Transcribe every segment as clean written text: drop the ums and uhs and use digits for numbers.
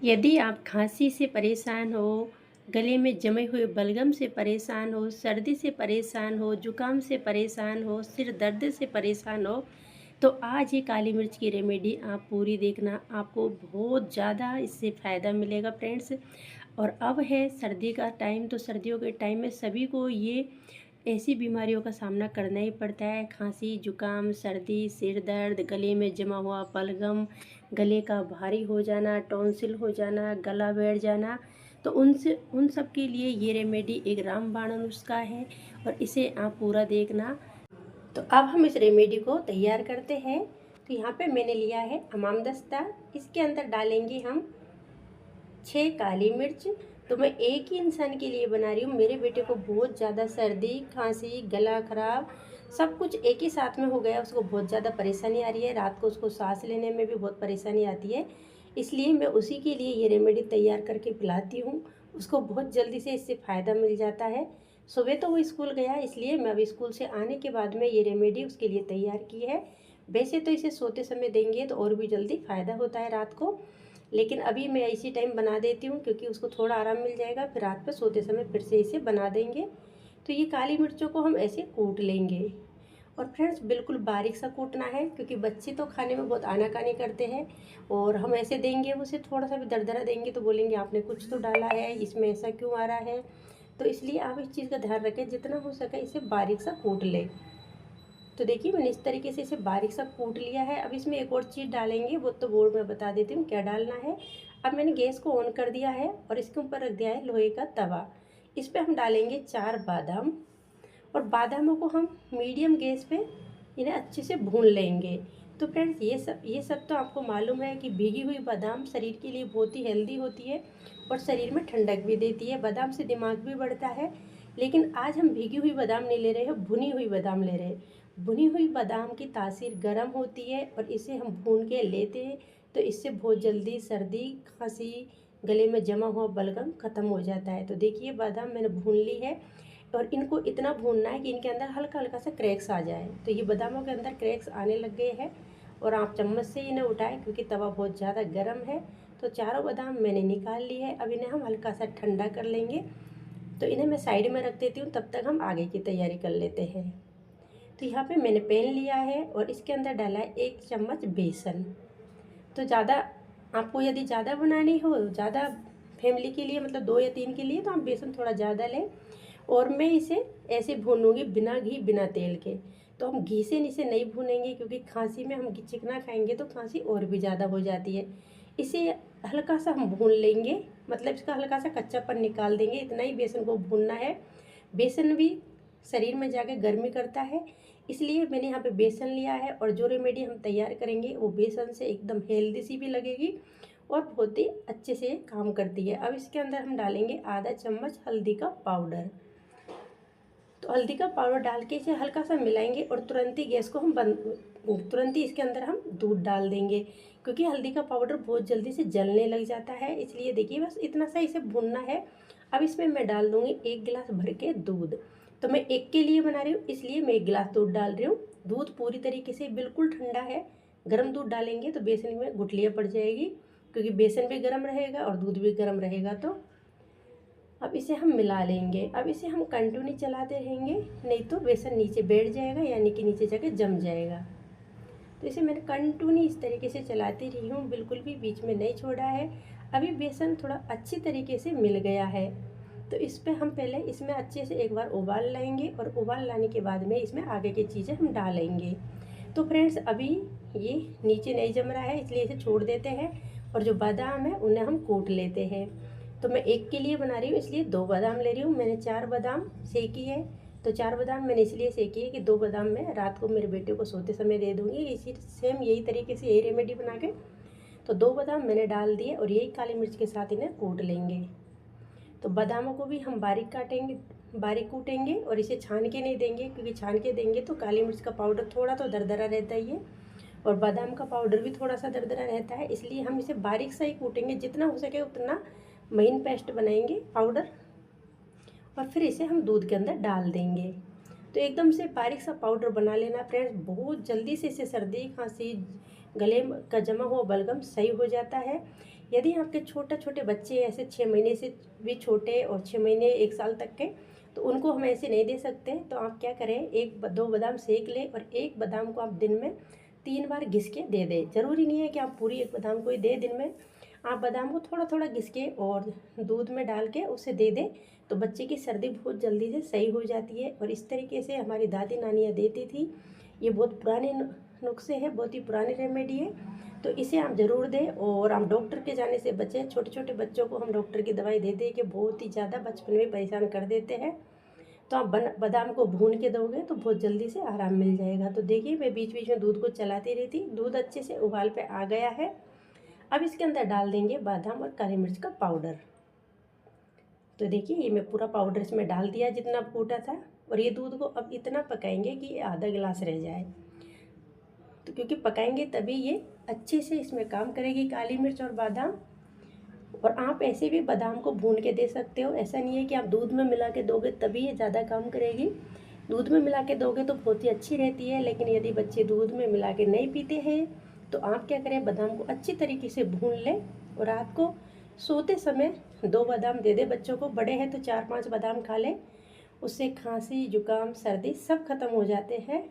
यदि आप खांसी से परेशान हो, गले में जमे हुए बलगम से परेशान हो, सर्दी से परेशान हो, जुकाम से परेशान हो, सिर दर्द से परेशान हो, तो आज ये काली मिर्च की रेमेडी आप पूरी देखना। आपको बहुत ज़्यादा इससे फ़ायदा मिलेगा फ्रेंड्स। और अब है सर्दी का टाइम, तो सर्दियों के टाइम में सभी को ये ऐसी बीमारियों का सामना करना ही पड़ता है। खांसी, जुकाम, सर्दी, सिर दर्द, गले में जमा हुआ बलगम, गले का भारी हो जाना, टॉन्सिल हो जाना, गला बैठ जाना, तो उन सब के लिए ये रेमेडी एक रामबाण नुस्खा है और इसे आप पूरा देखना। तो अब हम इस रेमेडी को तैयार करते हैं। तो यहाँ पे मैंने लिया है हमाम दस्ता। इसके अंदर डालेंगे हम 6 काली मिर्च। तो मैं एक ही इंसान के लिए बना रही हूँ। मेरे बेटे को बहुत ज़्यादा सर्दी, खांसी, गला खराब सब कुछ एक ही साथ में हो गया। उसको बहुत ज़्यादा परेशानी आ रही है, रात को उसको सांस लेने में भी बहुत परेशानी आती है। इसलिए मैं उसी के लिए ये रेमेडी तैयार करके पिलाती हूँ। उसको बहुत जल्दी से इससे फ़ायदा मिल जाता है। सुबह तो वो स्कूल गया, इसलिए मैं अभी स्कूल से आने के बाद में ये रेमेडी उसके लिए तैयार की है। वैसे तो इसे सोते समय देंगे तो और भी जल्दी फ़ायदा होता है रात को, लेकिन अभी मैं इसी टाइम बना देती हूँ क्योंकि उसको थोड़ा आराम मिल जाएगा। फिर रात पे सोते समय फिर से इसे बना देंगे। तो ये काली मिर्चों को हम ऐसे कूट लेंगे। और फ्रेंड्स बिल्कुल बारीक सा कूटना है क्योंकि बच्चे तो खाने में बहुत आनाकानी करते हैं, और हम ऐसे देंगे उसे थोड़ा सा भी दरदरा देंगे तो बोलेंगे आपने कुछ तो डाला है, इसमें ऐसा क्यों आ रहा है। तो इसलिए आप इस चीज़ का ध्यान रखें, जितना हो सके इसे बारीक सा कूट लें। तो देखिए मैंने इस तरीके से इसे बारीक सा कूट लिया है। अब इसमें एक और चीज़ डालेंगे, वो तो बोर्ड में बता देती हूँ क्या डालना है। अब मैंने गैस को ऑन कर दिया है और इसके ऊपर रख दिया है लोहे का तवा। इस पर हम डालेंगे 4 बादाम, और बादामों को हम मीडियम गैस पे इन्हें अच्छे से भून लेंगे। तो फ्रेंड्स ये सब तो आपको मालूम है कि भीगी हुई बादाम शरीर के लिए बहुत ही हेल्दी होती है और शरीर में ठंडक भी देती है। बादाम से दिमाग भी बढ़ता है। लेकिन आज हम भीगी हुई बादाम नहीं ले रहे हैं, भुनी हुई बादाम ले रहे हैं। भुनी हुई बादाम की तासीर गर्म होती है और इसे हम भून के लेते हैं तो इससे बहुत जल्दी सर्दी, खांसी, गले में जमा हुआ बलगम ख़त्म हो जाता है। तो देखिए बादाम मैंने भून ली है, और इनको इतना भूनना है कि इनके अंदर हल्का हल्का सा क्रैक्स आ जाए। तो ये बादामों के अंदर क्रैक्स आने लग गए हैं, और आप चम्मच से इन्हें उठाएं क्योंकि तवा बहुत ज़्यादा गर्म है। तो चारों बादाम मैंने निकाल ली है। अब इन्हें हम हल्का सा ठंडा कर लेंगे। तो इन्हें मैं साइड में रख देती हूँ, तब तक हम आगे की तैयारी कर लेते हैं। तो यहाँ पे मैंने पैन लिया है और इसके अंदर डाला है 1 चम्मच बेसन। तो ज़्यादा आपको यदि ज़्यादा बनानी हो, ज़्यादा फैमिली के लिए मतलब 2 या 3 के लिए, तो आप बेसन थोड़ा ज़्यादा लें। और मैं इसे ऐसे भूनूंगी बिना घी बिना तेल के। तो हम घी से इसे नहीं भूनेंगे क्योंकि खांसी में हम चिकना खाएंगे तो खांसी और भी ज़्यादा हो जाती है। इसे हल्का सा हम भून लेंगे, मतलब इसका हल्का सा कच्चापन निकाल देंगे, इतना ही बेसन को भूनना है। बेसन भी शरीर में जाके गर्मी करता है, इसलिए मैंने यहाँ पे बेसन लिया है। और जो रेमेडी हम तैयार करेंगे वो बेसन से एकदम हेल्दी सी भी लगेगी और बहुत ही अच्छे से काम करती है। अब इसके अंदर हम डालेंगे आधा चम्मच हल्दी का पाउडर। तो हल्दी का पाउडर डाल के इसे हल्का सा मिलाएंगे और तुरंत ही गैस को हम तुरंत ही इसके अंदर हम दूध डाल देंगे, क्योंकि हल्दी का पाउडर बहुत जल्दी से जलने लग जाता है। इसलिए देखिए बस इतना सा इसे भूनना है। अब इसमें मैं डाल दूँगी 1 गिलास भर के दूध। तो मैं एक के लिए बना रही हूँ इसलिए मैं 1 गिलास दूध डाल रही हूँ। दूध पूरी तरीके से बिल्कुल ठंडा है। गर्म दूध डालेंगे तो बेसन में गुठलियाँ पड़ जाएगी, क्योंकि बेसन भी गर्म रहेगा और दूध भी गर्म रहेगा। तो अब इसे हम मिला लेंगे। अब इसे हम कंटिन्यू चलाते रहेंगे, नहीं तो बेसन नीचे बैठ जाएगा, यानी कि नीचे जाके जम जाएगा। तो इसे मैंने कंटिन्यू इस तरीके से चलाती रही हूँ, बिल्कुल भी बीच में नहीं छोड़ा है। अभी बेसन थोड़ा अच्छी तरीके से मिल गया है। तो इस पर हम पहले इसमें अच्छे से एक बार उबाल लाएंगे, और उबाल लाने के बाद में इसमें आगे की चीज़ें हम डालेंगे। तो फ्रेंड्स अभी ये नीचे नहीं जम रहा है, इसलिए इसे छोड़ देते हैं। और जो बादाम है उन्हें हम कूट लेते हैं। तो मैं एक के लिए बना रही हूँ इसलिए 2 बादाम ले रही हूँ। मैंने 4 बादाम सेकी है। तो 4 बादाम मैंने इसलिए सेकी है कि 2 बादाम मैं रात को मेरे बेटे को सोते समय दे दूँगी। इसी सेम यही तरीके से यही रेमेडी बना के, तो 2 बादाम मैंने डाल दिए और यही काली मिर्च के साथ इन्हें कूट लेंगे। तो बादामों को भी हम बारीक काटेंगे, बारीक कूटेंगे, और इसे छान के नहीं देंगे क्योंकि छान के देंगे तो काली मिर्च का पाउडर थोड़ा तो दरदरा रहता ही है, और बादाम का पाउडर भी थोड़ा सा दरदरा रहता है। इसलिए हम इसे बारीक सा ही कूटेंगे, जितना हो सके उतना महीन पेस्ट बनाएंगे पाउडर, और फिर इसे हम दूध के अंदर डाल देंगे। तो एकदम से बारीक सा पाउडर बना लेना फ्रेंड्स, बहुत जल्दी से इससे सर्दी, खांसी, गले का जमा हुआ बलगम सही हो जाता है। यदि आपके छोटे बच्चे ऐसे 6 महीने से भी छोटे और 6 महीने 1 साल तक के, तो उनको हम ऐसे नहीं दे सकते। तो आप क्या करें, 1-2 बादाम सेक लें और एक बादाम को आप दिन में 3 बार घिस के दे दें। ज़रूरी नहीं है कि आप पूरी एक बादाम को ही दें दिन में, आप बादाम को थोड़ा थोड़ा घिस के और दूध में डाल के उसे दे दें, तो बच्चे की सर्दी बहुत जल्दी से सही हो जाती है। और इस तरीके से हमारी दादी नानियाँ देती थी। ये बहुत पुराने नुस्खे हैं, बहुत ही पुराने रेमेडी है, तो इसे आप ज़रूर दें। और आप डॉक्टर के जाने से बचें। छोटे छोटे बच्चों को हम डॉक्टर की दवाई दे दे के बहुत ही ज़्यादा बचपन में परेशान कर देते हैं। तो आप बादाम को भून के दोगे तो बहुत जल्दी से आराम मिल जाएगा। तो देखिए, मैं बीच बीच में दूध को चलाती रहती, दूध अच्छे से उबाल पे आ गया है। अब इसके अंदर डाल देंगे बादाम और काली मिर्च का पाउडर। तो देखिए, ये मैं पूरा पाउडर इसमें डाल दिया जितना कूटा था। और ये दूध को अब इतना पकाएंगे कि आधा गिलास रह जाए। तो क्योंकि पकाएंगे तभी ये अच्छे से इसमें काम करेगी काली मिर्च और बादाम। और आप ऐसे भी बादाम को भून के दे सकते हो, ऐसा नहीं है कि आप दूध में मिला के दोगे तभी ये ज़्यादा काम करेगी। दूध में मिला के दोगे तो बहुत ही अच्छी रहती है, लेकिन यदि बच्चे दूध में मिला के नहीं पीते हैं तो आप क्या करें, बादाम को अच्छी तरीके से भून लें और रात को सोते समय 2 बादाम दे दे बच्चों को। बड़े हैं तो 4-5 बादाम खा लें, उससे खांसी जुकाम सर्दी सब खत्म हो जाते हैं।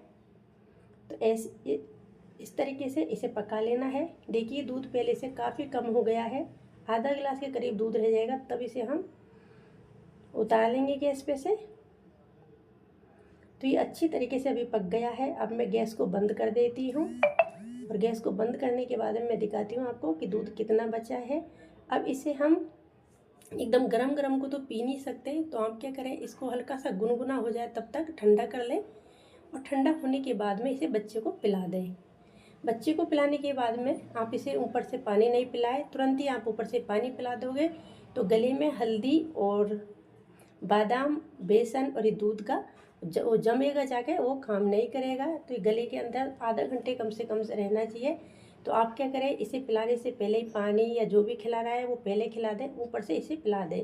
तो ऐसे इस तरीके से इसे पका लेना है। देखिए, दूध पहले से काफ़ी कम हो गया है, आधा गिलास के करीब दूध रह जाएगा। तब इसे हम उतार लेंगे गैस पे से। तो ये अच्छी तरीके से अभी पक गया है। अब मैं गैस को बंद कर देती हूँ और गैस को बंद करने के बाद मैं दिखाती हूँ आपको कि दूध कितना बचा है। अब इसे हम एकदम गरम गरम को तो पी नहीं सकते, तो आप क्या करें, इसको हल्का सा गुनगुना हो जाए तब तक ठंडा कर लें और ठंडा होने के बाद में इसे बच्चे को पिला दें। बच्चे को पिलाने के बाद में आप इसे ऊपर से पानी नहीं पिलाएं। तुरंत ही आप ऊपर से पानी पिला दोगे तो गले में हल्दी और बादाम, बेसन और ये दूध का वो जमेगा जाके, वो काम नहीं करेगा। तो ये गले के अंदर आधा घंटे कम से कम रहना चाहिए। तो आप क्या करें, इसे पिलाने से पहले ही पानी या जो भी खिला रहा है वो पहले खिला दें, ऊपर से इसे पिला दें।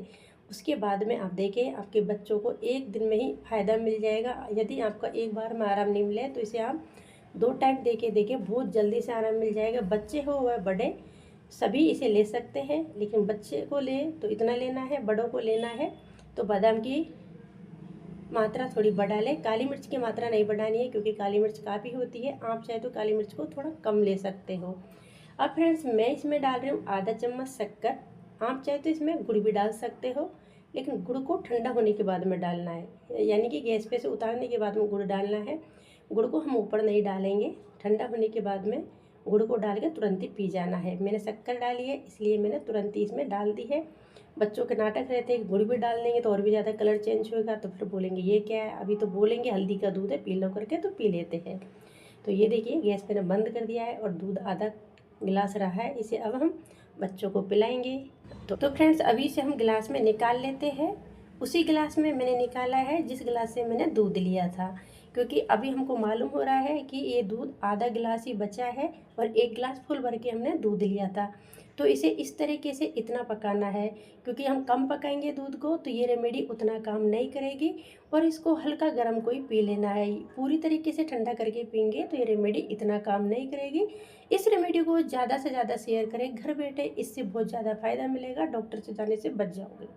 उसके बाद में आप देखें, आपके बच्चों को एक दिन में ही फ़ायदा मिल जाएगा। यदि आपका एक बार में आराम नहीं मिले तो इसे आप 2 टाइम देके बहुत जल्दी से आराम मिल जाएगा। बच्चे हो वह बड़े, सभी इसे ले सकते हैं, लेकिन बच्चे को ले तो इतना लेना है, बड़ों को लेना है तो बादाम की मात्रा थोड़ी बढ़ा लें। काली मिर्च की मात्रा नहीं बढ़ानी है क्योंकि काली मिर्च काफ़ी होती है। आप चाहे तो काली मिर्च को थोड़ा कम ले सकते हो। अब फ्रेंड्स, मैं इसमें डाल रही हूँ आधा चम्मच शक्कर। आप चाहे तो इसमें गुड़ भी डाल सकते हो, लेकिन गुड़ को ठंडा होने के बाद में डालना है, यानी कि गैस पे से उतारने के बाद में गुड़ डालना है। गुड़ को हम ऊपर नहीं डालेंगे, ठंडा होने के बाद में गुड़ को डाल के तुरंत ही पी जाना है। मैंने शक्कर डाली है इसलिए मैंने तुरंत ही इसमें डाल दी है। बच्चों के नाटक रहते हैं, गुड़ भी डाल देंगे तो और भी ज़्यादा कलर चेंज होगा, तो फिर बोलेंगे ये क्या है। अभी तो बोलेंगे हल्दी का दूध है, पी लो करके, तो पी लेते हैं। तो ये देखिए, गैस मैंने बंद कर दिया है और दूध आधा गिलास रहा है। इसे अब हम बच्चों को पिलाएंगे। तो फ्रेंड्स, अभी इसे हम गिलास में निकाल लेते हैं। उसी गिलास में मैंने निकाला है जिस गिलास से मैंने दूध लिया था, क्योंकि अभी हमको मालूम हो रहा है कि ये दूध आधा गिलास ही बचा है और 1 गिलास फुल भर के हमने दूध लिया था। तो इसे इस तरीके से इतना पकाना है, क्योंकि हम कम पकाएंगे दूध को तो ये रेमेडी उतना काम नहीं करेगी। और इसको हल्का गर्म को ही पी लेना है, पूरी तरीके से ठंडा करके पीएंगे तो ये रेमेडी इतना काम नहीं करेगी। इस रेमेडी को ज़्यादा से ज़्यादा शेयर करें घर बैठे, इससे बहुत ज़्यादा फ़ायदा मिलेगा, डॉक्टर से जाने से बच जाओगे।